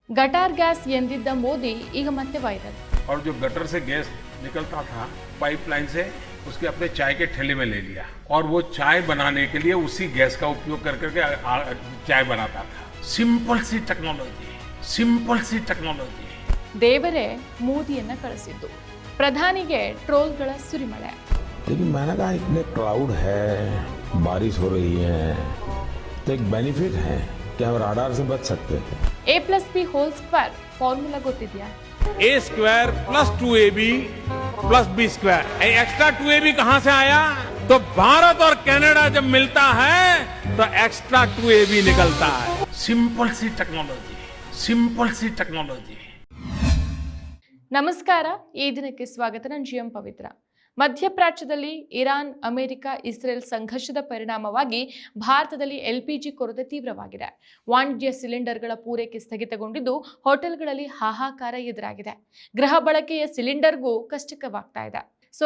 ಗಟಾರ್ gas ಎಂದಿದ್ದ Modi ಈಗ ಮತ್ತೆ viral. और जो गटर से गैस निकलता था पाइपलाइन से, उसके अपने चाय के ठेले में ले लिया और वो चाय बनाने के लिए उसी गैस का उपयोग कर करके चाय बनाता था. सिंपल सी टेक्नोलॉजी. ದೇವರೇ ಮೋದಿಯನ್ನ ಕಳಿಸಿದ್ದು. ಪ್ರಧಾನಿಗೆ ಟ್ರೋಲ್ಗಳ ಸುರಿಮಳೆ. लेकिन मैंने कहा इतने क्लाउड है, बारिश हो रही है, तो एक बेनिफिट है कि हम राडार से बच सकते हैं. A+B² formula ಗೊತ್ತಿದ್ಯಾ? A² + 2AB + B². Extra 2AB कहां से आया? तो भारत और कनाडा जब मिलता है तो एक्स्ट्रा 2AB निकलता है. सिंपल सी टेक्नोलॉजी. ನಮಸ್ಕಾರ, ಈ ದಿನಕ್ಕೆ ಸ್ವಾಗತ. ನಾನು GM ಪವಿತ್ರ. ಮಧ್ಯಪ್ರಾಚ್ಯದಲ್ಲಿ ಇರಾನ್, ಅಮೆರಿಕ, ಇಸ್ರೇಲ್ ಸಂಘರ್ಷದ ಪರಿಣಾಮವಾಗಿ ಭಾರತದಲ್ಲಿ LPG ಕೊರತೆ ತೀವ್ರವಾಗಿದೆ. ವಾಣಿಜ್ಯ ಸಿಲಿಂಡರ್ಗಳ ಪೂರೈಕೆ ಸ್ಥಗಿತಗೊಂಡಿದ್ದು ಹೋಟೆಲ್ಗಳಲ್ಲಿ ಹಾಹಾಕಾರ ಎದುರಾಗಿದೆ. ಗೃಹ ಬಳಕೆಯ ಸಿಲಿಂಡರ್ಗೂ ಕಷ್ಟಕರವಾಗ್ತಾ ಇದೆ.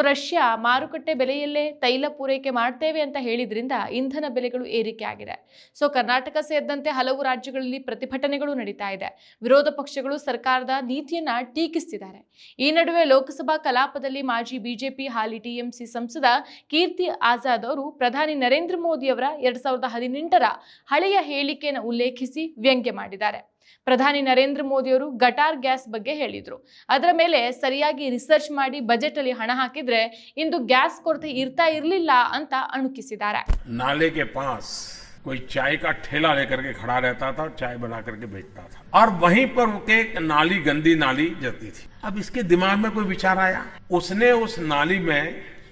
ರಷ್ಯಾ ಮಾರುಕಟ್ಟೆ ಬೆಲೆಯಲ್ಲೇ ತೈಲ ಪೂರೈಕೆ ಮಾಡ್ತೇವೆ ಅಂತ ಹೇಳಿದ್ರಿಂದ ಇಂಧನ ಬೆಲೆಗಳು ಏರಿಕೆ ಆಗಿದೆ. ಕರ್ನಾಟಕ ಸೇರಿದಂತೆ ಹಲವು ರಾಜ್ಯಗಳಲ್ಲಿ ಪ್ರತಿಭಟನೆಗಳು ನಡೀತಾ ಇದೆ. ವಿರೋಧ ಪಕ್ಷಗಳು ಸರ್ಕಾರದ ನೀತಿಯನ್ನ ಟೀಕಿಸುತ್ತಿದ್ದಾರೆ. ಈ ನಡುವೆ ಲೋಕಸಭಾ ಕಲಾಪದಲ್ಲಿ ಮಾಜಿ ಬಿಜೆಪಿ ಹಾಲಿ TMC ಸಂಸದ ಕೀರ್ತಿ ಆಜಾದ್ ಅವರು ಪ್ರಧಾನಿ ನರೇಂದ್ರ ಮೋದಿ ಅವರ 2018ರ ಹಳೆಯ ಹೇಳಿಕೆಯನ್ನು ಉಲ್ಲೇಖಿಸಿ ವ್ಯಂಗ್ಯ ಮಾಡಿದ್ದಾರೆ. ಪ್ರಧಾನಿ ನರೇಂದ್ರ ಮೋದಿ ಅವರು ಗಟಾರ್ ಗ್ಯಾಸ್ ಬಗ್ಗೆ ಹೇಳಿದ್ರು. ಅದರ ಮೇಲೆ ಸರಿಯಾಗಿ ರಿಸರ್ಚ್ ಮಾಡಿ ಬಜೆಟ್ ಅಲ್ಲಿ ಹಣ ಹಾಕಿದ್ರೆ ಇಂದು ಗ್ಯಾಸ್ ಕೊರತೆ ಇರಲಿಲ್ಲ ಅಂತ ಅಣುಕಿಸಿದ್ದಾರೆ. नाले के पास कोई चाय का ठेला लेकर के खड़ा रहता था, चाय बना करके बेचता था और वहीं पर उनके नाली, गंदी नाली जाती थी. अब इसके दिमाग में कोई विचार आया, उसने उस नाली में,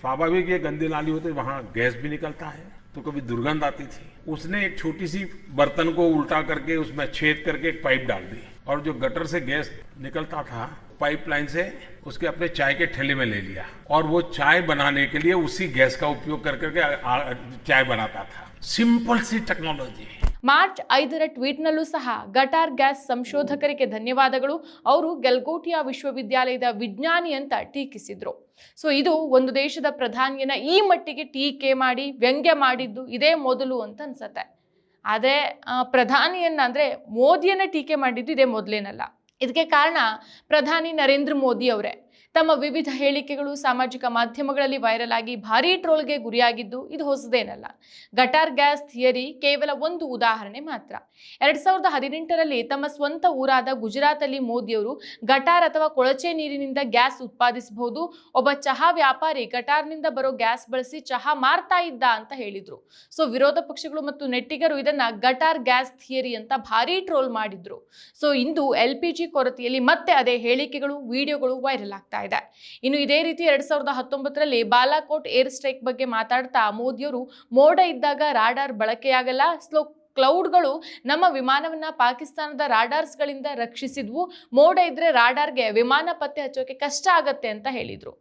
स्वाभाविक ये गंदी नाली होती, वहां गैस भी निकलता है तो कभी दुर्गंध आती थी. उसने एक छोटी सी बर्तन को उल्टा करके उसमें छेद करके एक पाइप डाल दी और जो गटर से गैस निकलता था पाइपलाइन से, उसके अपने चाय के ठेले में ले लिया और वो चाय बनाने के लिए उसी गैस का उपयोग कर करके चाय बनाता था. सिंपल सी टेक्नोलॉजी. ಮಾರ್ಚ್ 5ರ ಟ್ವೀಟ್ನಲ್ಲೂ ಸಹ ಗಟಾರ್ ಗ್ಯಾಸ್ ಸಂಶೋಧಕರಿಗೆ ಧನ್ಯವಾದಗಳು, ಅವರು ಗೆಲ್ಗೋಟಿಯಾ ವಿಶ್ವವಿದ್ಯಾಲಯದ ವಿಜ್ಞಾನಿ ಅಂತ ಟೀಕಿಸಿದ್ರು. ಇದು ಒಂದು ದೇಶದ ಪ್ರಧಾನಿಯನ್ನ ಈ ಮಟ್ಟಿಗೆ ಟೀಕೆ ಮಾಡಿ ವ್ಯಂಗ್ಯ ಮಾಡಿದ್ದು ಇದೇ ಮೊದಲು ಅಂತ ಅನ್ಸತ್ತೆ. ಆದ್ರೆ ಪ್ರಧಾನಿಯನ್ನ ಅಂದ್ರೆ ಮೋದಿಯನ್ನ ಟೀಕೆ ಮಾಡಿದ್ದು ಇದೇ ಮೊದಲೇನಲ್ಲ. ಇದಕ್ಕೆ ಕಾರಣ ಪ್ರಧಾನಿ ನರೇಂದ್ರ ಮೋದಿ ಅವರೇ. ತಮ್ಮ ವಿವಿಧ ಹೇಳಿಕೆಗಳು ಸಾಮಾಜಿಕ ಮಾಧ್ಯಮಗಳಲ್ಲಿ ವೈರಲ್ ಆಗಿ ಭಾರೀ ಟ್ರೋಲ್ಗೆ ಗುರಿಯಾಗಿದ್ದು ಇದು ಹೊಸದೇನಲ್ಲ. ಗಟಾರ್ ಗ್ಯಾಸ್ ಥಿಯರಿ ಕೇವಲ ಒಂದು ಉದಾಹರಣೆ ಮಾತ್ರ. 2018ರಲ್ಲಿ ತಮ್ಮ ಸ್ವಂತ ಊರಾದ ಗುಜರಾತ್ ಅಲ್ಲಿ ಮೋದಿಯವರು ಗಟಾರ್ ಅಥವಾ ಕೊಳಚೆ ನೀರಿನಿಂದ ಗ್ಯಾಸ್ ಉತ್ಪಾದಿಸಬಹುದು, ಒಬ್ಬ ಚಹಾ ವ್ಯಾಪಾರಿ ಗಟಾರ್ನಿಂದ ಬರೋ ಗ್ಯಾಸ್ ಬಳಸಿ ಚಹಾ ಮಾರ್ತಾ ಇದ್ದ ಅಂತ ಹೇಳಿದ್ರು. ವಿರೋಧ ಪಕ್ಷಗಳು ಮತ್ತು ನೆಟ್ಟಿಗರು ಇದನ್ನ ಗಟಾರ್ ಗ್ಯಾಸ್ ಥಿಯರಿ ಅಂತ ಭಾರೀ ಟ್ರೋಲ್ ಮಾಡಿದ್ರು. ಇಂದು LPG ಕೊರತೆಯಲ್ಲಿ ಮತ್ತೆ ಅದೇ ಹೇಳಿಕೆಗಳು, ವಿಡಿಯೋಗಳು ವೈರಲ್ ಆಗ್ತಾ ಇದೆ. ಇನ್ನು ಇದೇ ರೀತಿ 2019ರಲ್ಲಿ ಬಾಲಾಕೋಟ್ ಏರ್ ಸ್ಟ್ರೈಕ್ ಬಗ್ಗೆ ಮಾತಾಡ್ತಾ ಮೋದಿಯವರು ಮೋಡ ಇದ್ದಾಗ ರಾಡಾರ್ ಬಳಕೆಯಾಗಲ್ಲ, ಕ್ಲೌಡ್ಗಳು ನಮ್ಮ ವಿಮಾನವನ್ನ ಪಾಕಿಸ್ತಾನದ ರಾಡಾರ್ಸ್ ಗಳಿಂದ ರಕ್ಷಿಸಿದ್ವು, ಮೋಡ ಇದ್ರೆ ರಾಡಾರ್ಗೆ ವಿಮಾನ ಪತ್ತೆ ಹಚ್ಚೋಕೆ ಕಷ್ಟ ಆಗತ್ತೆ ಅಂತ ಹೇಳಿದ್ರು.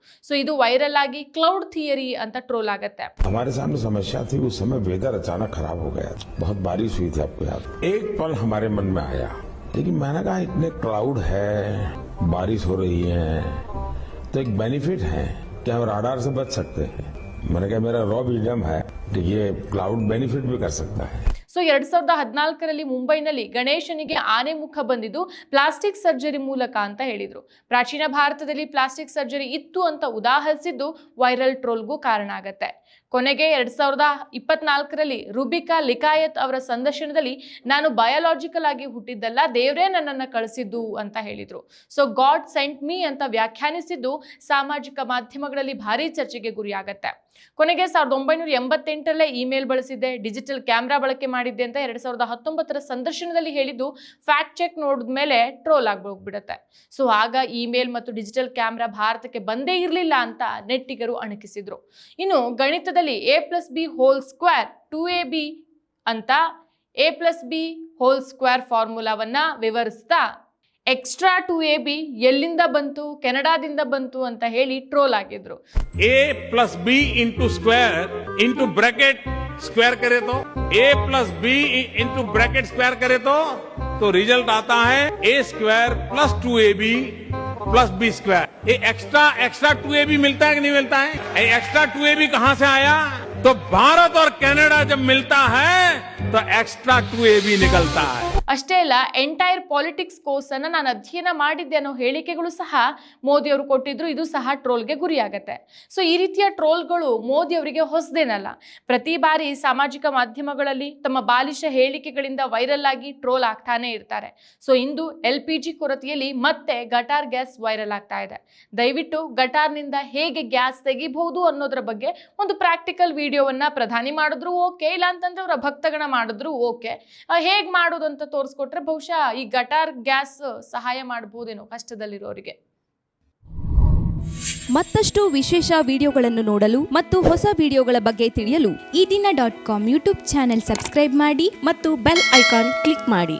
ಇದು ವೈರಲ್ ಆಗಿ ಕ್ಲೌಡ್ ಥಿಯರಿ ಅಂತ ಟ್ರೋಲ್ ಆಗತ್ತೆ. हमारे सामने समस्या थी, उस समय वेदर अचानक खराब हो गया, बहुत बारिश हुई थी, आपको याद. एक पल हमारे मन में आया, लेकिन मैंने कहा इतने क्लाउड है, बारिश हो रही है, तो एक बेनिफिट है कि हम राडार से बच सकते हैं. मैंने कहा मेरा रॉ मीडियम है, ये क्लाउड बेनिफिट भी कर सकता है. 2014ರಲ್ಲಿ ಮುಂಬೈನಲ್ಲಿ ಗಣೇಶನಿಗೆ ಆನೆ ಮುಖ ಬಂದಿದ್ದು ಪ್ಲಾಸ್ಟಿಕ್ ಸರ್ಜರಿ ಮೂಲಕ ಅಂತ ಹೇಳಿದ್ರು. ಪ್ರಾಚೀನ ಭಾರತದಲ್ಲಿ ಪ್ಲಾಸ್ಟಿಕ್ ಸರ್ಜರಿ ಇತ್ತು ಅಂತ ಉದಾಹರಿಸಿದ್ದು ವೈರಲ್ ಟ್ರೋಲ್ಗೂ ಕಾರಣ ಆಗತ್ತೆ. ಕೊನೆಗೆ 2024ರಲ್ಲಿ ರುಬಿಕಾ ಲಿಕಾಯತ್ ಅವರ ಸಂದರ್ಶನದಲ್ಲಿ ನಾನು ಬಯಾಲಜಿಕಲ್ ಆಗಿ ಹುಟ್ಟಿದ್ದಲ್ಲ, ದೇವರೇ ನನ್ನನ್ನು ಕಳಿಸಿದ್ದು ಅಂತ ಹೇಳಿದ್ರು. ಗಾಡ್ ಸೆಂಟ್ ಮೀ ಅಂತ ವ್ಯಾಖ್ಯಾನಿಸಿದ್ದು ಸಾಮಾಜಿಕ ಮಾಧ್ಯಮಗಳಲ್ಲಿ ಭಾರೀ ಚರ್ಚೆಗೆ ಗುರಿಯಾಗತ್ತೆ. ಕೊನೆಗೆ 1988ರಲ್ಲೇ ಇಮೇಲ್ ಬಳಸಿದ್ದೆ, ಡಿಜಿಟಲ್ ಕ್ಯಾಮ್ರಾ ಬಳಕೆ ಮಾಡಿದ್ದೆ ಅಂತ 2019ರ ಸಂದರ್ಶನದಲ್ಲಿ ಹೇಳಿದ್ದು ಫ್ಯಾಕ್ಟ್ ಚೆಕ್ ನೋಡಿದ ಮೇಲೆ ಟ್ರೋಲ್ ಆಗೋಗ್ಬಿಡುತ್ತೆ. ಆಗ ಇಮೇಲ್ ಮತ್ತು ಡಿಜಿಟಲ್ ಕ್ಯಾಮ್ರಾ ಭಾರತಕ್ಕೆ ಬಂದೇ ಇರಲಿಲ್ಲ ಅಂತ ನೆಟ್ಟಿಗರು ಅಣಕಿಸಿದ್ರು. ಇನ್ನು ಗಣಿತದಲ್ಲಿ A+B² 2AB ಅಂತ A+B² ಫಾರ್ಮುಲಾವನ್ನ ವಿವರಿಸ್ತಾ ಎಕ್ಸ್ಟ್ರಾ 2AB ಎಲ್ಲಿಂದ ಬಂತು, ಕೆನಡಾದಿಂದ ಬಂತು ಅಂತ ಹೇಳಿ ಟ್ರೋಲ್ ಆಗಿದ್ರು. A+B into bracket स्क्वायर करे तो A+B into bracket स्क्वायर करे तो रिजल्ट आता है A² + 2AB + B². ये एक्स्ट्रा 2AB मिलता है कि नहीं मिलता है? एक्स्ट्रा 2AB कहां से आया? तो भारत और कनाडा जब मिलता है तो एक्स्ट्रा 2A भी निकलता है. ಅಷ್ಟೇ ಅಲ್ಲ, ಎಂಟೈರ್ ಪಾಲಿಟಿಕ್ಸ್ ಕೋರ್ಸ್ ಅನ್ನ ನಾನು ಅಧ್ಯಯನ ಮಾಡಿದ್ದೆ ಅನ್ನೋ ಹೇಳಿಕೆಗಳು ಸಹ ಮೋದಿ ಅವರು ಕೊಟ್ಟಿದ್ರು. ಇದು ಸಹ ಟ್ರೋಲ್ಗೆ ಗುರಿಯಾಗತ್ತೆ. ಸೊ ಈ ರೀತಿಯ ಟ್ರೋಲ್ಗಳು ಮೋದಿ ಅವರಿಗೆ ಹೊಸದೇನಲ್ಲ. ಪ್ರತಿ ಬಾರಿ ಸಾಮಾಜಿಕ ಮಾಧ್ಯಮಗಳಲ್ಲಿ ತಮ್ಮ ಬಾಲಿಶ ಹೇಳಿಕೆಗಳಿಂದ ವೈರಲ್ ಆಗಿ ಟ್ರೋಲ್ ಆಗ್ತಾನೆ ಇರ್ತಾರೆ. ಸೊ ಇಂದು LPG ಕೊರತೆಯಲ್ಲಿ ಮತ್ತೆ ಗಟಾರ್ ಗ್ಯಾಸ್ ವೈರಲ್ ಆಗ್ತಾ ಇದೆ. ದಯವಿಟ್ಟು ಗಟಾರ್ನಿಂದ ಹೇಗೆ ಗ್ಯಾಸ್ ತೆಗಿಬಹುದು ಅನ್ನೋದ್ರ ಬಗ್ಗೆ ಒಂದು ಪ್ರಾಕ್ಟಿಕಲ್ ವಿಡಿಯೋವನ್ನ ಪ್ರಧಾನಿ ಮಾಡಿದ್ರು ಓಕೆ, ಇಲ್ಲ ಅಂತಂದ್ರೆ ಅವರ ಭಕ್ತಗಣ ಮಾಡಿದ್ರು ಓಕೆ. ಹೇಗ್ ಮಾಡೋದು ಅಂತ ತೋರಿಸ್ಕೊಟ್ರೆ ಬಹುಶಃ ಈ ಗಟಾರ್ ಗ್ಯಾಸ್ ಸಹಾಯ ಮಾಡಬಹುದೇನೋ ಕಷ್ಟದಲ್ಲಿರೋರಿಗೆ. ಮತ್ತಷ್ಟು ವಿಶೇಷ ವಿಡಿಯೋಗಳನ್ನು ನೋಡಲು ಮತ್ತು ಹೊಸ ವಿಡಿಯೋಗಳ ಬಗ್ಗೆ ತಿಳಿಯಲು ಈ ದಿನ .com ಯೂಟ್ಯೂಬ್ ಚಾನೆಲ್ ಸಬ್ಸ್ಕ್ರೈಬ್ ಮಾಡಿ ಮತ್ತು ಬೆಲ್ ಐಕಾನ್ ಕ್ಲಿಕ್ ಮಾಡಿ.